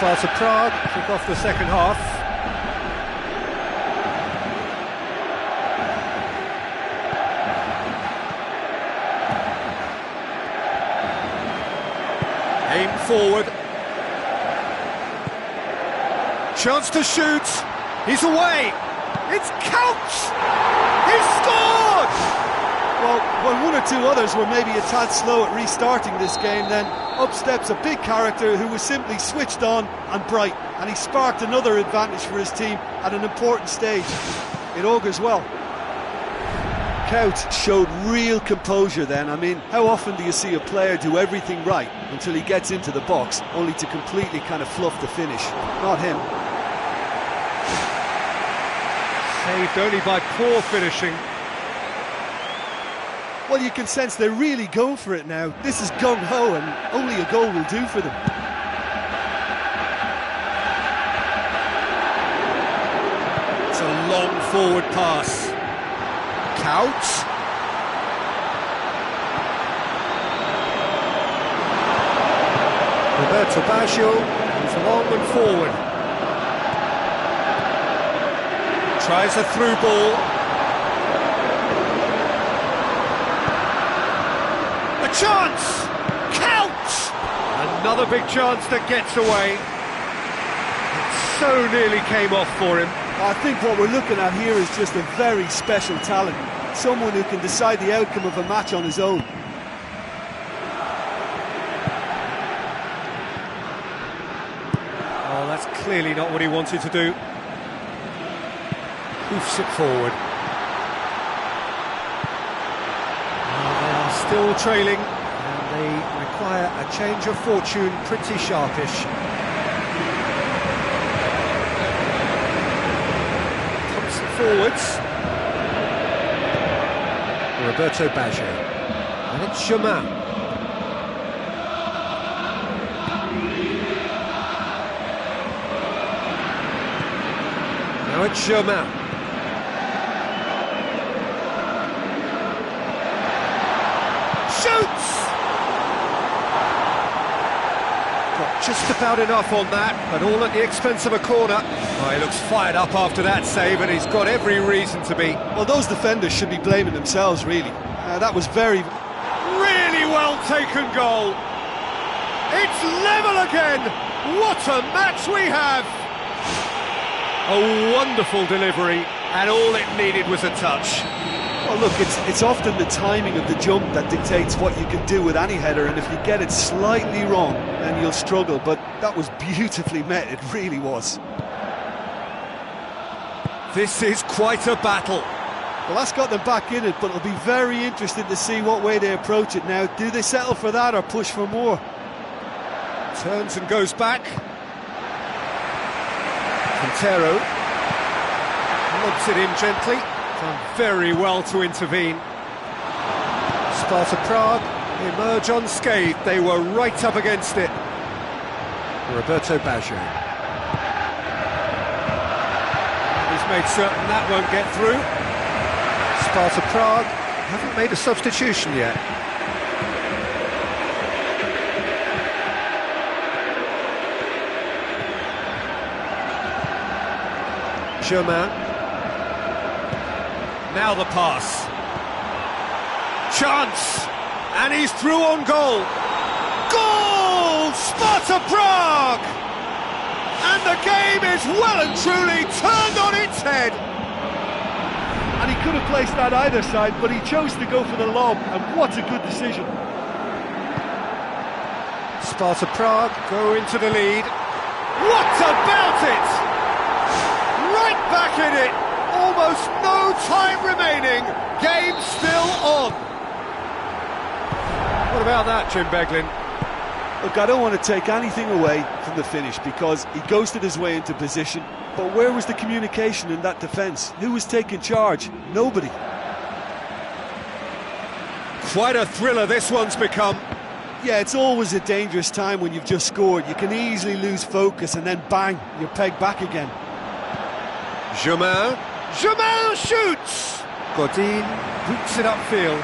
Sparta Prague kick off the second half. Aim forward. Chance to shoot. He's away. It counts. He's scored. Well, when one or two others were maybe a tad slow at restarting this game, then up steps a big character who was simply switched on and bright, and he sparked another advantage for his team at an important stage. It augurs well. Kuyt showed real composure then. I mean, how often do you see a player do everything right until he gets into the box, only to completely kind of fluff the finish? Not him. Saved only by poor finishing. Well, you can sense they're really going for it now. This is gung-ho, and only a goal will do for them. It's a long forward pass. Kuyt. Roberto Baggio moves along and forward. Tries a through ball. A chance! Kuyt! Another big chance that gets away. It so nearly came off for him. I think what we're looking at here is just a very special talent. Someone who can decide the outcome of a match on his own. Oh, that's clearly not what he wanted to do. Hoofs it forward. They are still trailing, and they require a change of fortune pretty sharpish. Comes forwards. Roberto Baggio. And it's Germain. Now it's Germain. Shoots! Got just about enough on that, but all at the expense of a corner. Oh, he looks fired up after that save, and he's got every reason to be. Well, those defenders should be blaming themselves, really. That was really well taken goal. It's level again. What a match we have. A wonderful delivery, and all it needed was a touch. Well, look, it's often the timing of the jump that dictates what you can do with any header, and if you get it slightly wrong, then you'll struggle. But that was beautifully met, it really was. This is quite a battle. Well, that's got them back in it, but it'll be very interesting to see what way they approach it now. Do they settle for that or push for more? Turns and goes back. Quintero lobs it in gently. Done very well to intervene. Sparta Prague emerge unscathed. They were right up against it. Roberto Baggio. He's made certain that won't get through. Sparta Prague haven't made a substitution yet. Germain. Now the pass. Chance! And he's through on goal. Goal! Sparta Prague! And the game is well and truly turned on its head. And he could have placed that either side, but he chose to go for the lob, and what a good decision. Sparta Prague go into the lead. What about it? Right back in it. Almost no time remaining. Game still on. What about that, Jim Beglin? Look, I don't want to take anything away from the finish because he ghosted his way into position. But where was the communication in that defence? Who was taking charge? Nobody. Quite a thriller this one's become. Yeah, it's always a dangerous time when you've just scored. You can easily lose focus and then bang, you're pegged back again. Germain. Germain shoots! Godin boots it upfield.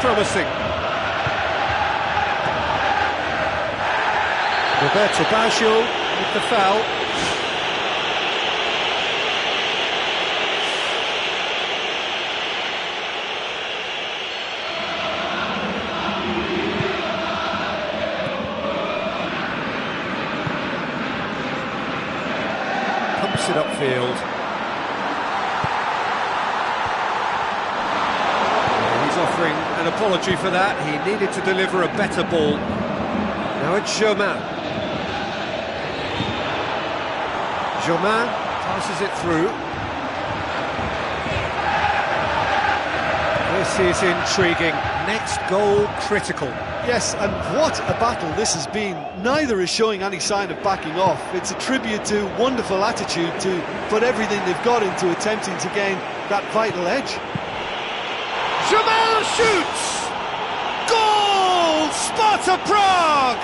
promising. Roberto Baggio with the foul. Pumps it upfield. He's offering an apology for that. He needed to deliver a better ball. Now it's Germain. Germain passes it through. This is intriguing. Next goal critical. Yes, and what a battle this has been. Neither is showing any sign of backing off. It's a tribute to wonderful attitude to put everything they've got into attempting to gain that vital edge. Germain shoots! Goal! Sparta Prague!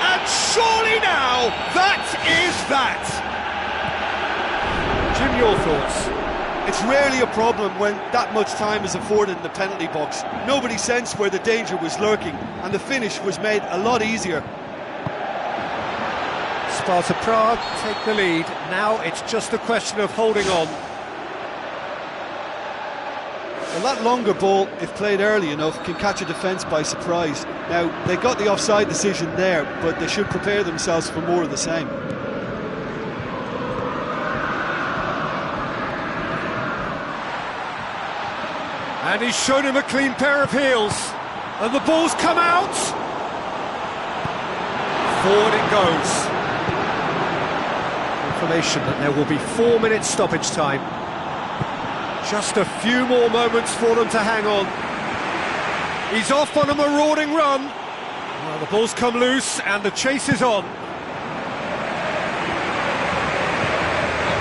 And surely now, that is that! Jim, your thoughts? It's rarely a problem when that much time is afforded in the penalty box. Nobody sensed where the danger was lurking, and the finish was made a lot easier. Sparta Prague take the lead. Now it's just a question of holding on. Well, that longer ball, if played early enough, can catch a defence by surprise. Now, they got the offside decision there, but they should prepare themselves for more of the same. And he's shown him a clean pair of heels. And the ball's come out. Forward it goes. Information that there will be 4 minutes stoppage time. Just a few more moments for them to hang on. He's off on a marauding run. Well, the ball's come loose and the chase is on.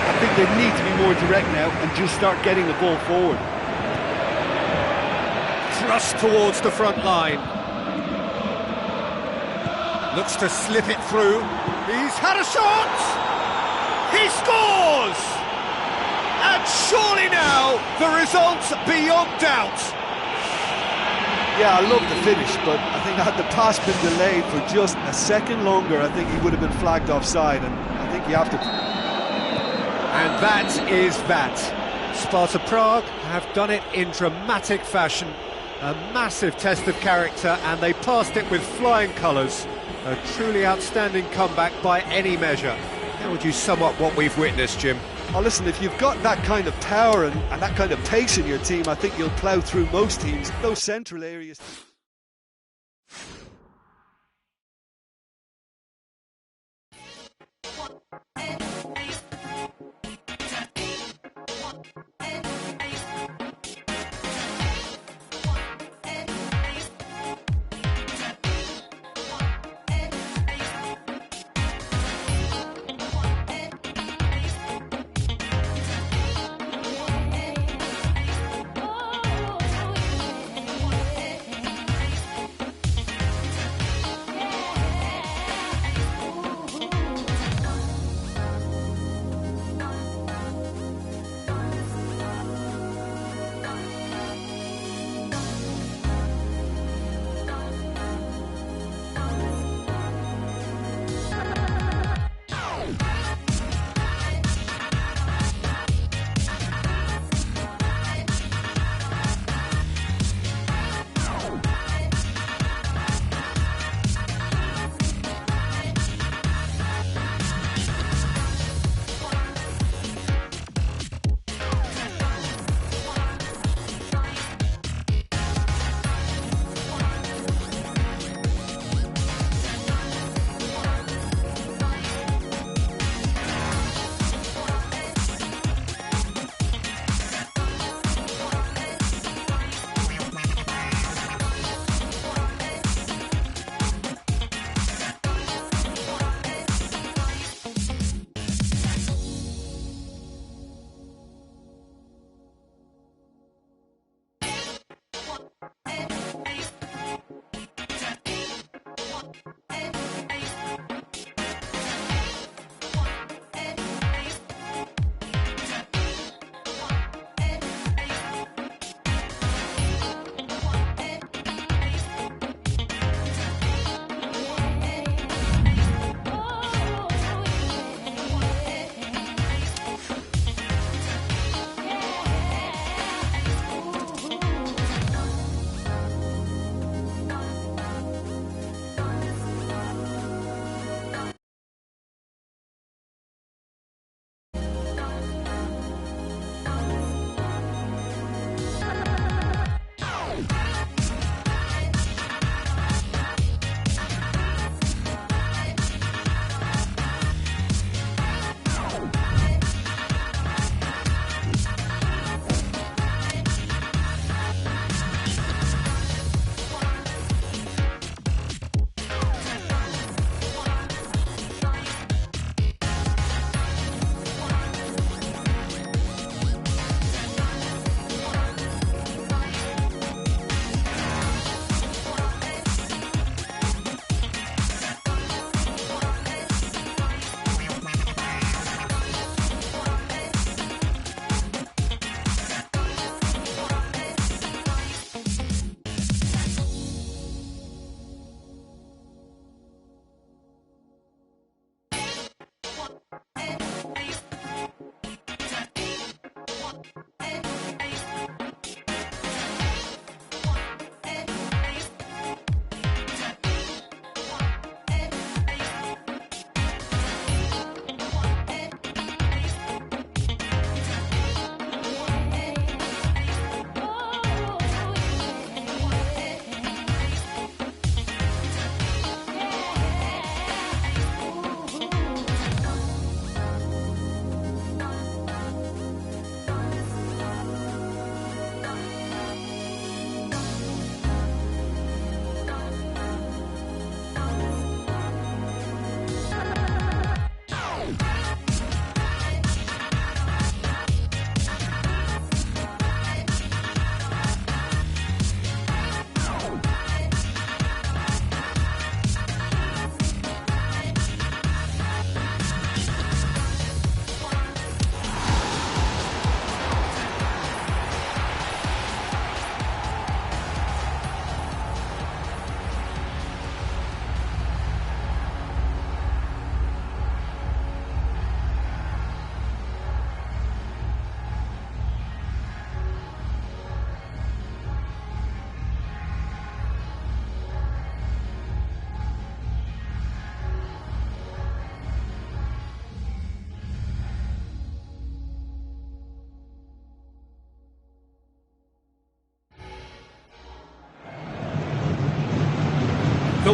I think they need to be more direct now and just start getting the ball forward. Thrust towards the front line. Looks to slip it through. He's had a shot! He scores! And surely now, the result's beyond doubt. Yeah, I love the finish, but I think had the pass been delayed for just a second longer, I think he would have been flagged offside, and I think you have to... And that is that. Sparta Prague have done it in dramatic fashion. A massive test of character, and they passed it with flying colours. A truly outstanding comeback by any measure. How would you sum up what we've witnessed, Jim? Oh, listen, if you've got that kind of power and that kind of pace in your team, I think you'll plough through most teams. Those central areas...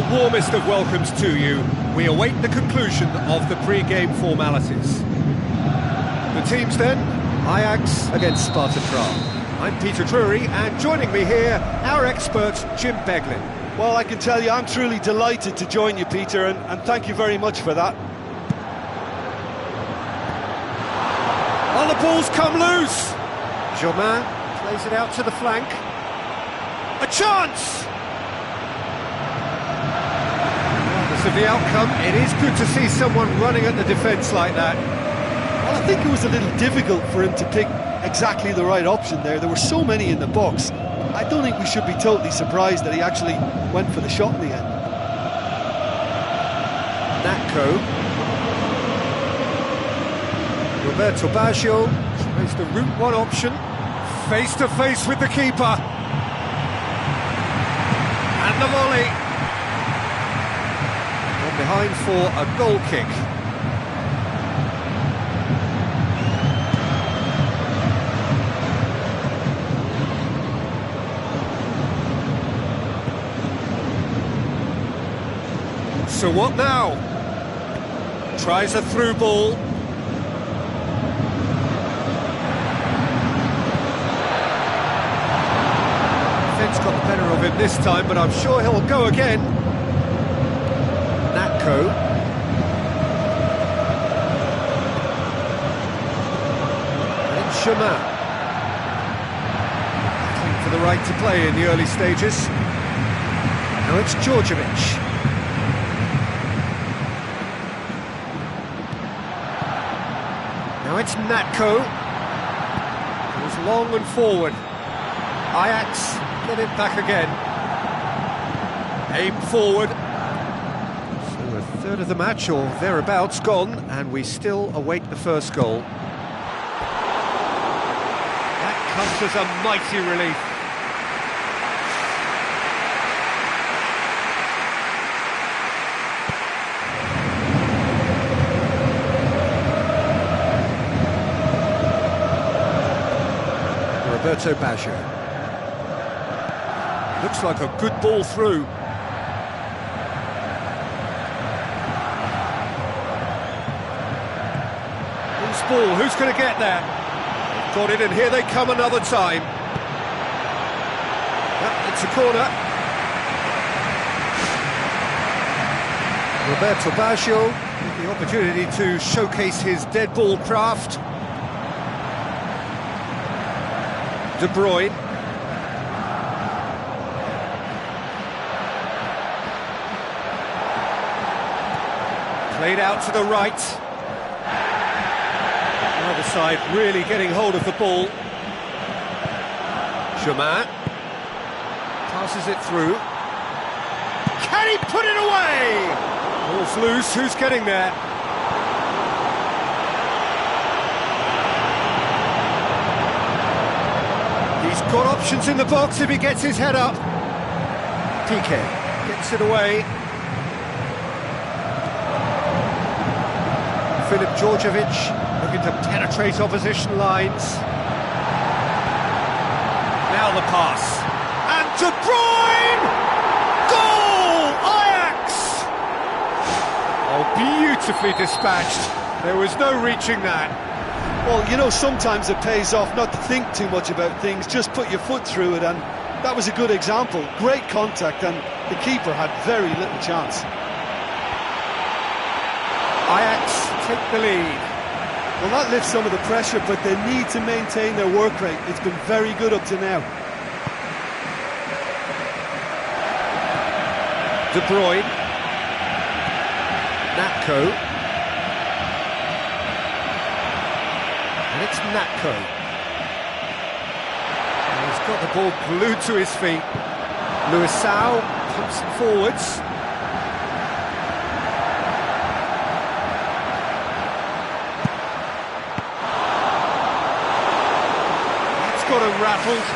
the warmest of welcomes to you. We await the conclusion of the pre-game formalities. The teams then, Ajax against Sparta Prague. I'm Peter Drury, and joining me here, our expert, Jim Beglin. Well, I can tell you I'm truly delighted to join you, Peter, and thank you very much for that. Oh, the ball's come loose! Germain plays it out to the flank. A chance! Regardless of the outcome, it is good to see someone running at the defence like that. Well, I think it was a little difficult for him to pick exactly the right option there. There were so many in the box. I don't think we should be totally surprised that he actually went for the shot in the end. Natko. Roberto Baggio tries the route one option. Face to face with the keeper. And the volley. Gone behind for a goal kick. So what now? Tries a through ball. Defence got the better of him this time, but I'm sure he'll go again. Natko. And it's Germain. Battling for the right to play in the early stages. Now it's Djordjevic. Now it's Natko. It was long and forward. Ajax get it back again. Aim forward. So a third of the match or thereabouts gone, and we still await the first goal. That comes as a mighty relief. Roberto Baggio. Looks like a good ball through. Loose ball, who's going to get there? Got it, and here they come another time. Yep, it's a corner. Roberto Baggio with the opportunity to showcase his dead ball craft. De Bruyne. Played out to the right. The other side really getting hold of the ball. Germain passes it through. Can he put it away? Ball's loose, who's getting there? He's got options in the box if he gets his head up. Piqué gets it away. Filip Djordjevic looking to penetrate opposition lines. Now the pass. And De Bruyne! Goal! Ajax! Oh, beautifully dispatched. There was no reaching that. Well, you know, sometimes it pays off not to think too much about things, just put your foot through it, and that was a good example. Great contact, and the keeper had very little chance. Ajax take the lead. Well, that lifts some of the pressure, but they need to maintain their work rate. It's been very good up to now. De Bruyne. Natko. And it's Natko. And he's got the ball glued to his feet. Luisao pumps it forwards. It's got him rattled.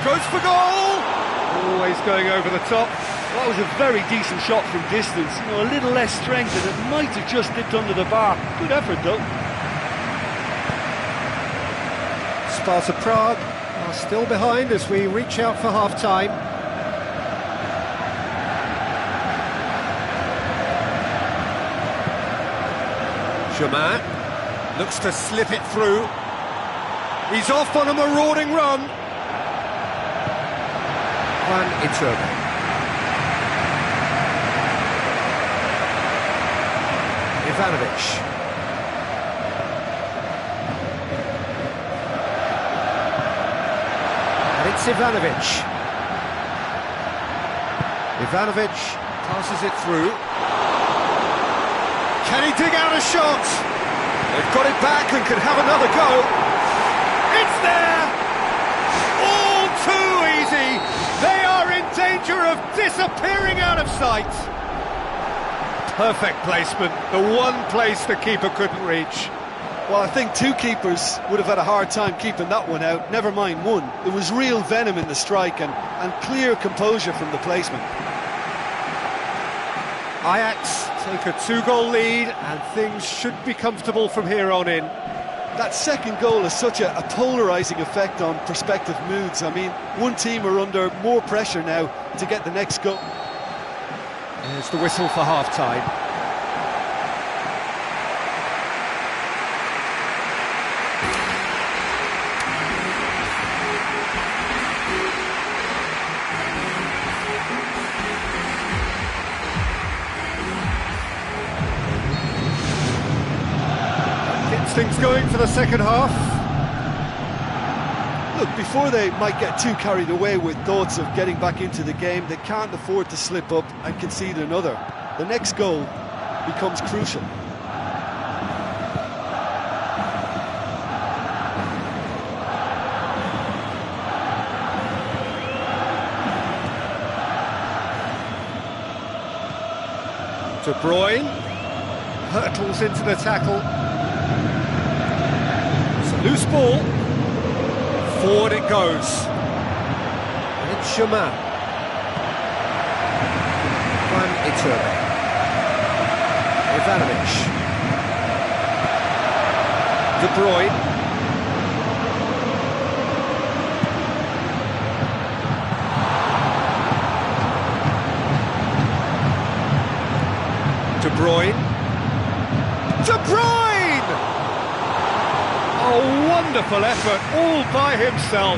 Goes for goal! Always going over the top. That was a very decent shot from distance. You know, a little less strength and it might have just dipped under the bar. Good effort though. Sparta Prague are still behind as we reach out for half-time. Germain looks to slip it through. He's off on a marauding run. Juan Iturbe. Ivanovic. And it's Ivanovic. Ivanovic passes it through. Can he dig out a shot? They've got it back and could have another go. It's there! All too easy! They are in danger of disappearing out of sight. Perfect placement, the one place the keeper couldn't reach. Well, I think two keepers would have had a hard time keeping that one out, never mind one. There was real venom in the strike and clear composure from the placement. Ajax take a 2-goal lead and things should be comfortable from here on in. That second goal has such a polarising effect on prospective moods. I mean, one team are under more pressure now to get the next goal. There's the whistle for half-time. Things going for the second half. Look, before they might get too carried away with thoughts of getting back into the game, they can't afford to slip up and concede another. The next goal becomes crucial. De Bruyne hurtles into the tackle. Loose ball, forward it goes, and it's Germain. Juan Iturbe. Ivanovic. De Bruyne. De Bruyne. De Bruyne! A wonderful effort, all by himself.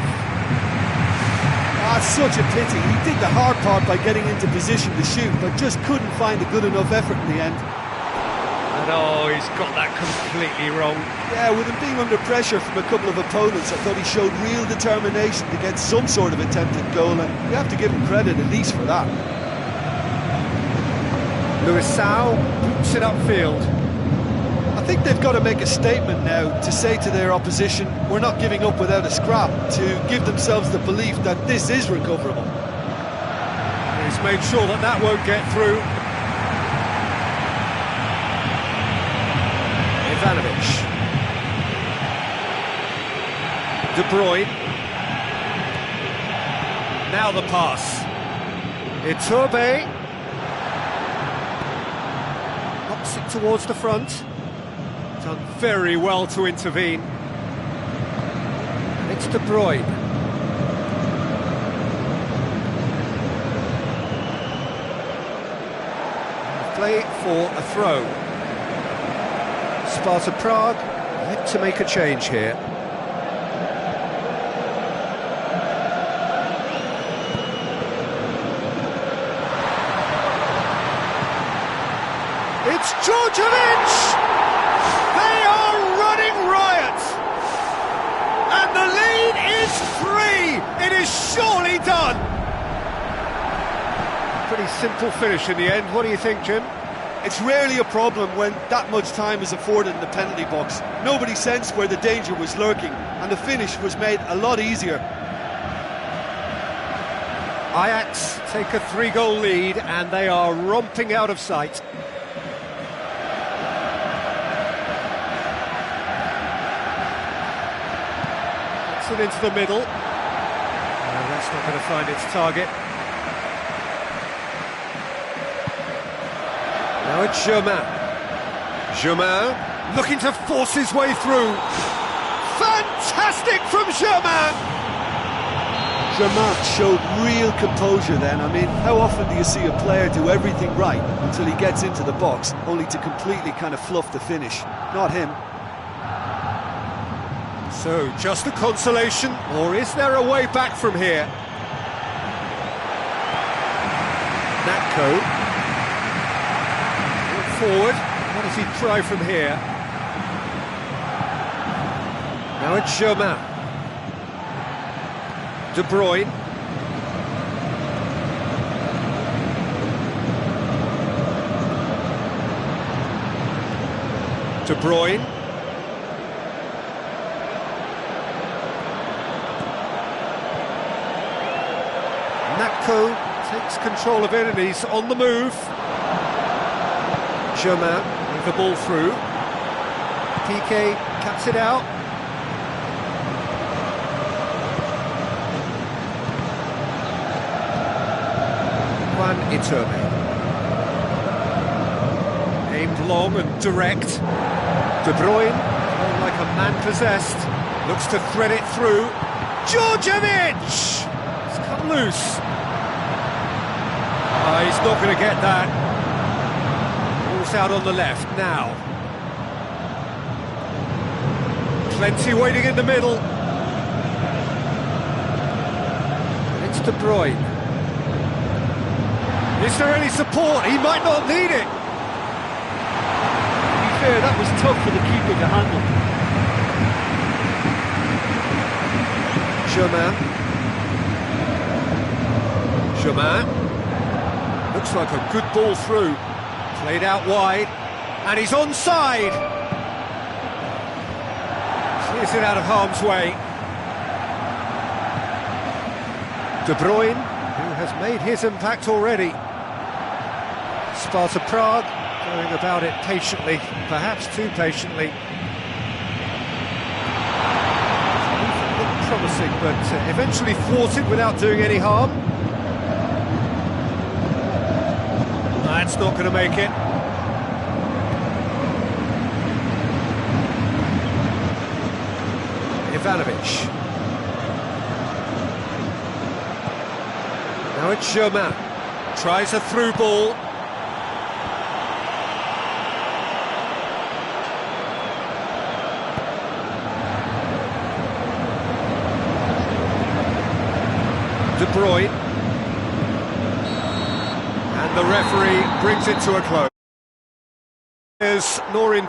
Ah, such a pity. He did the hard part by getting into position to shoot, but just couldn't find a good enough effort in the end. And oh, he's got that completely wrong. Yeah, with him being under pressure from a couple of opponents, I thought he showed real determination to get some sort of attempted goal, and you have to give him credit at least for that. Luisao boots it upfield. I think they've got to make a statement now to say to their opposition, we're not giving up without a scrap, to give themselves the belief that this is recoverable. He's made sure that that won't get through. Ivanovic. De Bruyne. Now the pass. Iturbe. Knocks it towards the front. Done very well to intervene. And it's De Bruyne. Play for a throw. Sparta Prague like to make a change here. It's Djordjevic! They are running riot! And the lead is 3! It is surely done! Pretty simple finish in the end. What do you think, Jim? It's rarely a problem when that much time is afforded in the penalty box. Nobody sensed where the danger was lurking, and the finish was made a lot easier. Ajax take a 3-goal lead, and they are romping out of sight. It into the middle. No, that's not going to find its target. Now it's Germain. Germain looking to force his way through. Fantastic from Germain! Germain showed real composure then. I mean, how often do you see a player do everything right until he gets into the box, only to completely kind of fluff the finish? Not him. So, just a consolation, or is there a way back from here? Natko. Look forward. What does he try from here? Now it's Germain. De Bruyne. De Bruyne. Natko takes control of it and he's on the move. Germain with the ball through. Piqué cuts it out. Juan Iturbe. Aimed long and direct. De Bruyne, playing like a man possessed, looks to thread it through. Djordjevic! It's come loose. He's not going to get that. Ball's out on the left now. Plenty waiting in the middle. And it's De Bruyne. Is there any support? He might not need it. To be fair, that was tough for the keeper to handle. Germain. Germain. Looks like a good ball through. Played out wide. And he's onside. Clears it out of harm's way. De Bruyne, who has made his impact already. Sparta Prague going about it patiently, perhaps too patiently. Looked promising, but eventually thwarted without doing any harm. That's not going to make it. Ivanovic. Now it's Germain. Tries a through ball. De Bruyne. And the referee brings it to a close. Here's Norin.